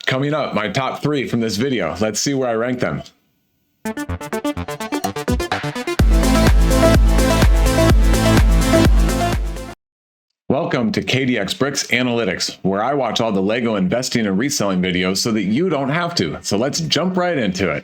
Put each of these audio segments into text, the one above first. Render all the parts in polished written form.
Coming up, my top 3 from this video. Let's see where I rank them. Welcome to KDX Bricks Analytics, where I watch all the Lego investing and reselling videos so that you don't have to. So let's jump right into it.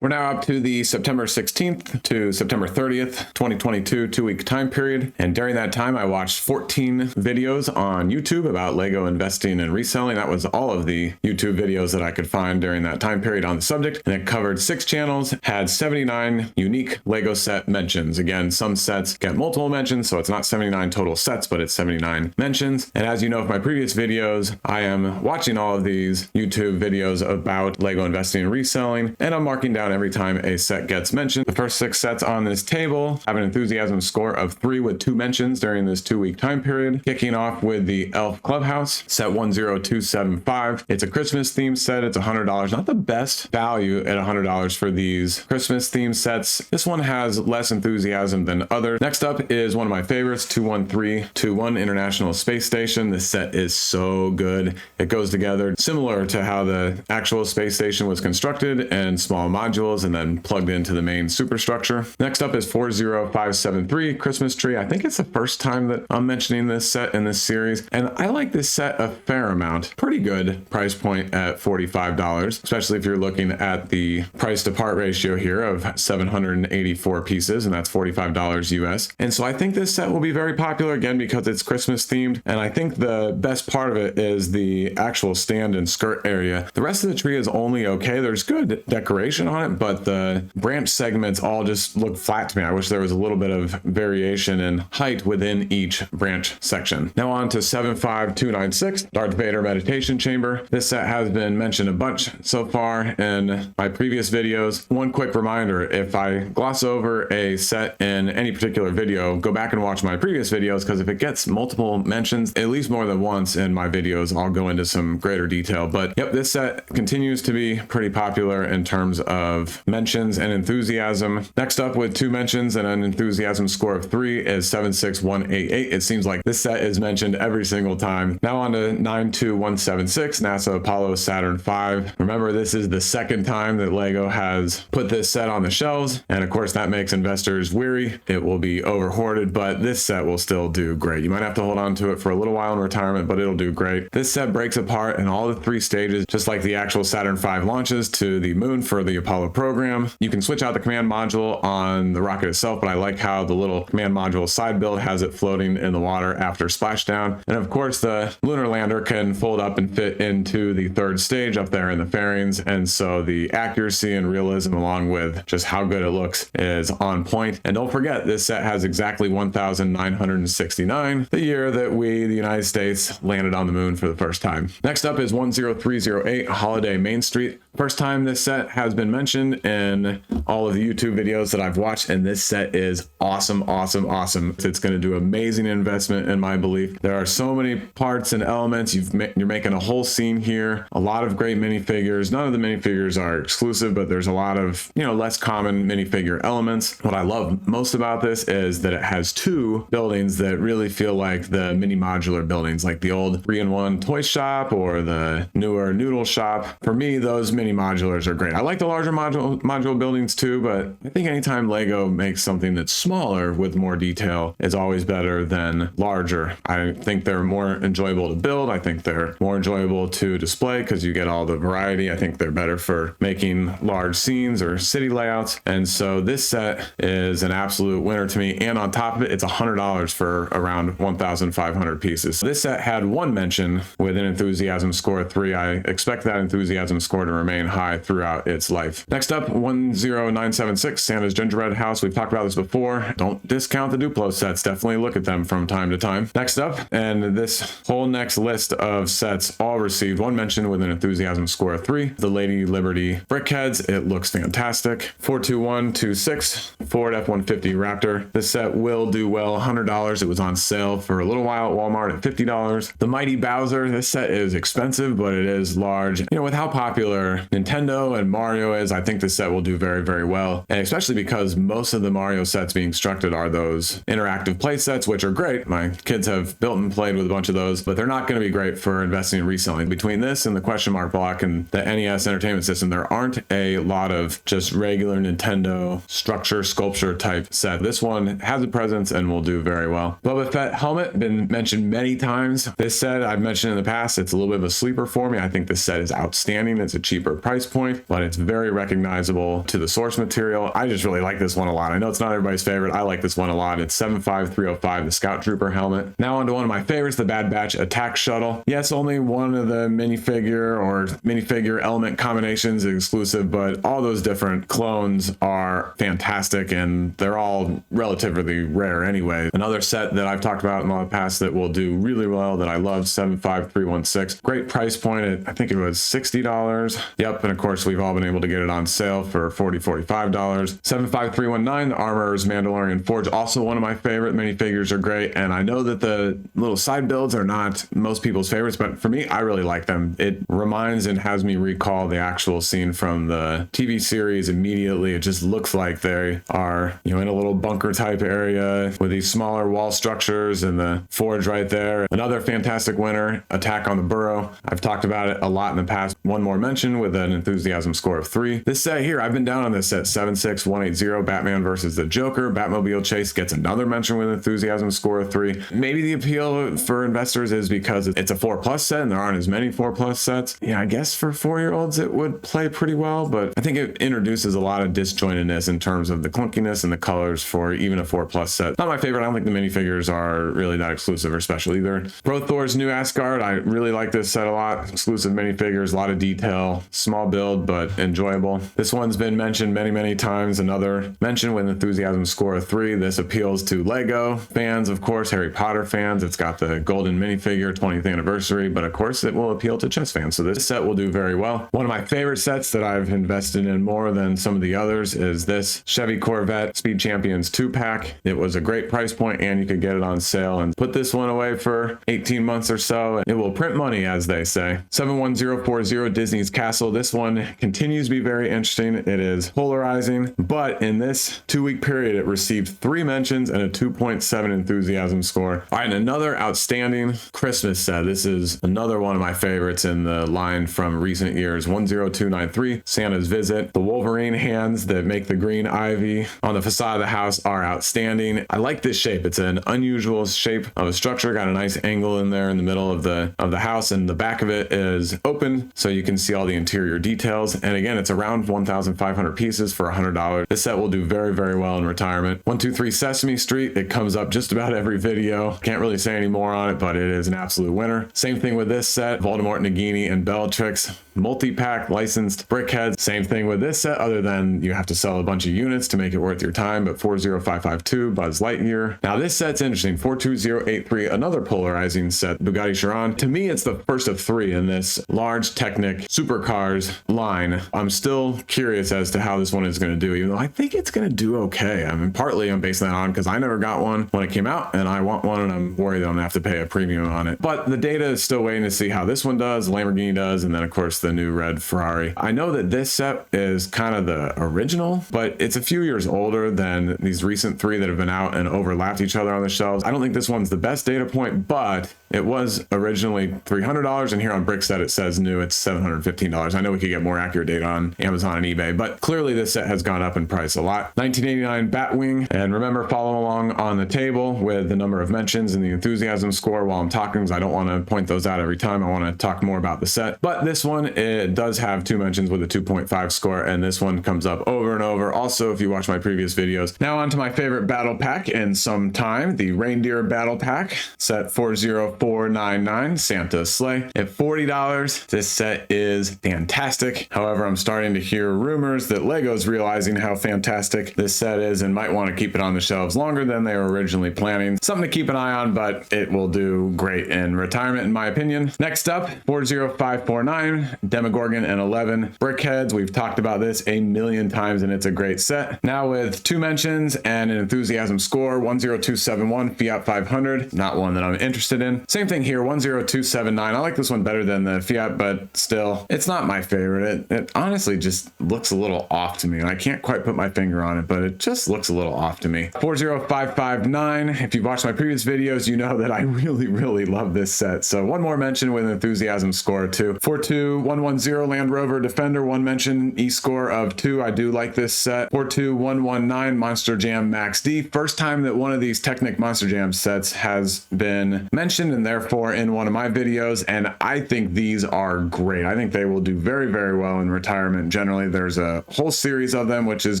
We're now up to the September 16th to September 30th, 2022 2-week time period. And during that time, I watched 14 videos on YouTube about Lego investing and reselling. That was all of the YouTube videos that I could find during that time period on the subject. And it covered 6 channels, had 79 unique Lego set mentions. Again, some sets get multiple mentions, so it's not 79 total sets, but it's 79 mentions. And as you know from my previous videos, I am watching all of these YouTube videos about Lego investing and reselling, and I'm marking down every time a set gets mentioned. The first 6 sets on this table have an enthusiasm score of 3 with 2 mentions during this 2-week time period. Kicking off with the Elf Clubhouse, set 10275. It's a Christmas themed set. It's $100. Not the best value at $100 for these Christmas themed sets. This one has less enthusiasm than others. Next up is one of my favorites, 21321 International Space Station. This set is so good. It goes together similar to how the actual space station was constructed, and small modules and then plugged into the main superstructure. Next up is 40573 Christmas Tree. I think it's the first time that I'm mentioning this set in this series, and I like this set a fair amount. Pretty good price point at $45, especially if you're looking at the price to part ratio here of 784 pieces, and that's $45 US. And so I think this set will be very popular again because it's Christmas themed, and I think the best part of it is the actual stand and skirt area. The rest of the tree is only okay. There's good decoration on it, but the branch segments all just look flat to me. I wish there was a little bit of variation in height within each branch section. Now on to 75296, Darth Vader Meditation Chamber. This set has been mentioned a bunch so far in my previous videos. One quick reminder, if I gloss over a set in any particular video, go back and watch my previous videos, because if it gets multiple mentions, at least more than once in my videos, I'll go into some greater detail. But yep, this set continues to be pretty popular in terms of mentions and enthusiasm. Next up with 2 mentions and an enthusiasm score of 3 is 76188. It seems like this set is mentioned every single time. Now on to 92176, NASA Apollo Saturn V. Remember, this is the second time that Lego has put this set on the shelves, and of course that makes investors weary. It will be over hoarded, but this set will still do great. You might have to hold on to it for a little while in retirement, but it'll do great. This set breaks apart in all the 3 stages, just like the actual Saturn V launches to the moon for the Apollo program. You can switch out the command module on the rocket itself, but I like how the little command module side build has it floating in the water after splashdown. And of course, the lunar lander can fold up and fit into the 3rd stage up there in the fairings, and so the accuracy and realism, along with just how good it looks, is on point. And don't forget, this set has exactly 1969, the year that we, the United States, landed on the moon for the first time. Next up is 10308 Holiday Main Street. First time this set has been mentioned in all of the YouTube videos that I've watched, and this set is awesome. It's going to do amazing investment in my belief. There are so many parts and elements. You're making a whole scene here. A lot of great minifigures. None of the minifigures are exclusive, but there's a lot of, less common minifigure elements. What I love most about this is that it has 2 buildings that really feel like the mini modular buildings, like the old 3-in-1 toy shop or the newer noodle shop. For me, those mini modulars are great. I like the larger module buildings too, but I think anytime Lego makes something that's smaller with more detail is always better than larger. I think they're more enjoyable to build. I think they're more enjoyable to display because you get all the variety. I think they're better for making large scenes or city layouts. And so this set is an absolute winner to me. And on top of it, it's $100 for around 1,500 pieces. This set had 1 mention with an enthusiasm score of 3. I expect that enthusiasm score to remain high throughout its life. Next up, 10976 Santa's Gingerbread House. We've talked about this before. Don't discount the Duplo sets. Definitely look at them from time to time. Next up, and this whole next list of sets all received 1 mention with an enthusiasm score of 3. The Lady Liberty Brickheads. It looks fantastic. 42126 Ford F-150 Raptor. This set will do well. $100. It was on sale for a little while at Walmart at $50. The Mighty Bowser. This set is expensive, but it is large. With how popular Nintendo and Mario is, I think this set will do very, very well. And especially because most of the Mario sets being constructed are those interactive play sets, which are great. My kids have built and played with a bunch of those, but they're not going to be great for investing and reselling. Between this and the question mark block and the NES Entertainment System, there aren't a lot of just regular Nintendo structure, sculpture type set. This one has a presence and will do very well. Boba Fett helmet, been mentioned many times. This set I've mentioned in the past, it's a little bit of a sleeper for me. I think this set is outstanding. It's a cheaper price point, but it's very recognizable to the source material. I just really like this one a lot. I know it's not everybody's favorite. I like this one a lot. It's 75305, the Scout Trooper helmet. Now onto one of my favorites, the Bad Batch Attack Shuttle. Yes, only one of the minifigure element combinations is exclusive, but all those different clones are fantastic and they're all relatively rare anyway. Another set that I've talked about in the past that will do really well that I love, 75316. Great price point. I think it was $60. Yep, and of course we've all been able to get it on sale for $40, $45. 75319, the Armorer's Mandalorian Forge, also one of my favorite. Minifigures are great, and I know that the little side builds are not most people's favorites, but for me, I really like them. It reminds and has me recall the actual scene from the TV series immediately. It just looks like they are, in a little bunker type area with these smaller wall structures and the forge right there. Another fantastic winner, Attack on the Burrow. I've talked about it a lot in the past. One more mention with an enthusiasm score of 3. This set here, I've been down on this set, 76180, Batman versus the Joker. Batmobile Chase gets another mention with enthusiasm score of 3. Maybe the appeal for investors is because it's a 4+ set and there aren't as many 4+ sets. Yeah, I guess for 4-year-olds it would play pretty well, but I think it introduces a lot of disjointedness in terms of the clunkiness and the colors for even a 4+ set. Not my favorite. I don't think the minifigures are really that exclusive or special either. Pro Thor's New Asgard, I really like this set a lot. Exclusive minifigures, a lot of detail, small build, but enjoyable. This one's been mentioned many, many times. Another mention with enthusiasm score of 3. This appeals to Lego fans, of course, Harry Potter fans. It's got the golden minifigure 20th anniversary, but of course it will appeal to chess fans. So this set will do very well. One of my favorite sets that I've invested in more than some of the others is this Chevy Corvette Speed Champions 2-pack. It was a great price point and you could get it on sale and put this one away for 18 months or so. It will print money, as they say. 71040, Disney's Castle. This one continues to be very interesting. It is polarizing, but in this 2-week period, it received 3 mentions and a 2.7 enthusiasm score. All right, and another outstanding Christmas set. This is another one of my favorites in the line from recent years. 10293, Santa's Visit. The Wolverine hands that make the green ivy on the facade of the house are outstanding. I like this shape. It's an unusual shape of a structure. Got a nice angle in there in the middle of the house, and the back of it is open so you can see all the interior details. And again, it's around 1,500 pieces for $100. This set will do very, very well in retirement. 123 Sesame Street. It comes up just about every video. Can't really say any more on it, but it is an absolute winner. Same thing with this set. Voldemort, Nagini, and Bellatrix. Multi-pack licensed brickheads. Same thing with this set, other than you have to sell a bunch of units to make it worth your time, but 40552, Buzz Lightyear. Now this set's interesting. 42083, another polarizing set, Bugatti Chiron. To me, it's the first of 3 in this large Technic supercars line. I'm still curious as to how this one is going to do, even though I think it's going to do okay. I mean, partly I'm basing that on because I never got one when it came out, and I want one, and I'm worried that I'm going to have to pay a premium on it. But the data is still waiting to see how this one does, Lamborghini does, and then of course the new red Ferrari. I know that this set is kind of the original, but it's a few years older than these recent 3 that have been out and overlapped each other on the shelves. I don't think this one's the best data point, but it was originally $300, and here on Brickset it says new, it's $715. I know we could get more accurate data on Amazon and eBay, but clearly this set has gone up in price a lot. 1989 Batwing, and remember, follow along on the table with the number of mentions and the enthusiasm score while I'm talking, because I don't want to point those out every time. I want to talk more about the set. But this one, it does have 2 mentions with a 2.5 score, and this one comes up over and over. Also, if you watch my previous videos. Now on to my favorite battle pack in some time, the Reindeer Battle Pack, set 40499, Santa Sleigh. At $40, this set is fantastic. However, I'm starting to hear rumors that Lego's realizing how fantastic this set is and might want to keep it on the shelves longer than they were originally planning. Something to keep an eye on, but it will do great in retirement, in my opinion. Next up, 40549, Demogorgon and 11 Brickheads. We've talked about this a million times, and it's a great set. Now with 2 mentions and an enthusiasm score, 10271, Fiat 500. Not one that I'm interested in. Fiat. Same thing here, 10279. I like this one better than the Fiat, but still, it's not my favorite. It honestly just looks a little off to me. I can't quite put my finger on it, but it just looks a little off to me. 40559. If you've watched my previous videos, you know that I really love this set. So one more mention with an enthusiasm score of 2. 42110 Land Rover Defender, one mention, E-score of 2. I do like this set. 42119 Monster Jam Max D. First time that one of these Technic Monster Jam sets has been mentioned, and therefore in one of my videos, and I think these are great. I think they will do very well in retirement. Generally, there's a whole series of them, which is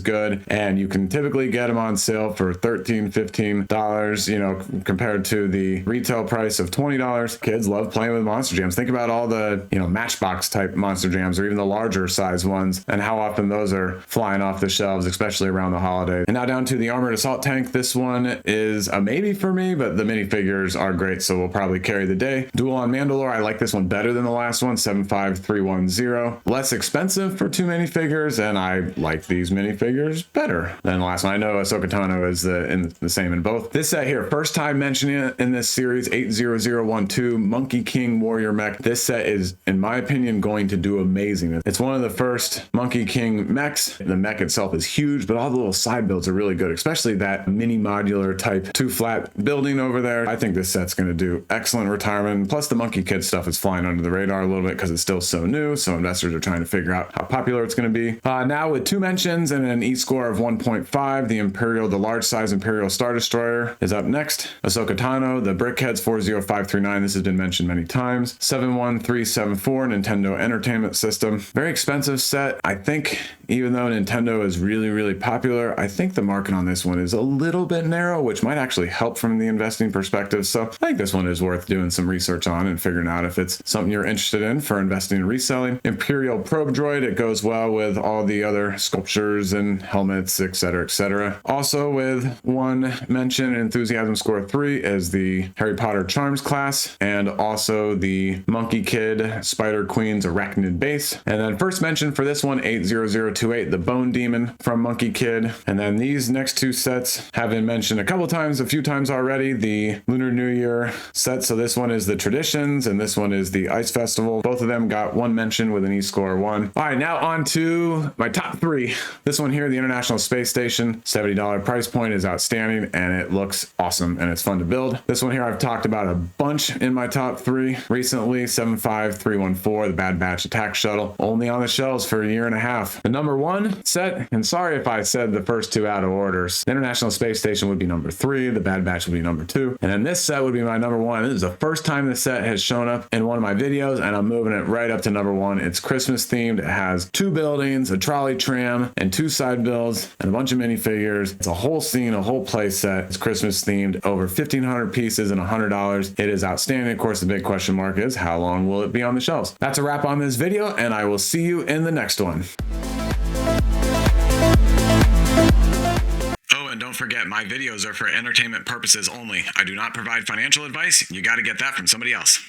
good, and you can typically get them on sale for $13, $15, you know, compared to the retail price of $20. Kids love playing with Monster Jams. Think about all the, you know, Matchbox type Monster Jams, or even the larger size ones, and how often those are flying off the shelves, especially around the holidays. And now down to the Armored Assault Tank. This one is a maybe for me, but the minifigures are great, so we'll probably carry the day. Duel on Mandalore. I like this one better than the last one, 75310. Less expensive for 2 minifigures, and I like these minifigures better than the last one. I know Ahsoka Tano is the same in both. This set here, first time mentioning it in this series, 80012 Monkey King Warrior Mech. This set is, in my opinion, going to do amazing. It's one of the first Monkey King mechs. The mech itself is huge, but all the little side builds are really good, especially that mini modular type 2 flat building over there. I think this set's going to do excellent retirement. Plus the Monkey Kid stuff is flying under the radar a little bit because it's still so new, so investors are trying to figure out how popular it's going to be. Now with 2 mentions and an E-score of 1.5, the large size Imperial Star Destroyer is up next. Ahsoka Tano, the Brickheads, 40539. This has been mentioned many times. 71374 Nintendo Entertainment System. Very expensive set. I think even though Nintendo is really popular, I think the market on this one is a little bit narrow, which might actually help from the investing perspective. So I think this one is worth doing some research on and figuring out if it's something you're interested in for investing and reselling. Imperial Probe Droid, it goes well with all the other sculptures and helmets, etc. Also with one mention, enthusiasm score 3, is the Harry Potter Charms class, and also the Monkey Kid Spider Queen's Arachnid base. And then first mention for this one, 80028, the Bone Demon from Monkey Kid. And then these next 2 sets have been mentioned a few times already. The Lunar New Year set. So this one is the Traditions, and this one is the Ice Festival. Both of them got 1 mention with an E-score 1. All right, now on to my top 3. This one here, the International Space Station, $70 price point, is outstanding, and it looks awesome, and it's fun to build. This one here I've talked about a bunch in my top 3 recently. 75314, the Bad Batch Attack Shuttle, only on the shelves for a year and a half. The number 1 set, and sorry if I said the first 2 out of order, the International Space Station would be number 3, the Bad Batch would be number 2, and then this set would be my number 1. This is the first time this set has shown up in one of my videos, and I'm moving it right up to number 1. It's Christmas themed. It has 2 buildings, a trolley tram, and 2 side builds, and a bunch of minifigures. It's a whole scene, a whole play set. It's Christmas themed, over 1,500 pieces and $100. It is outstanding. Of course, the big question mark is, how long will it be on the shelves? That's a wrap on this video, and I will see you in the next one. Oh, and don't forget, my videos are for entertainment purposes only. I do not provide financial advice. You got to get that from somebody else.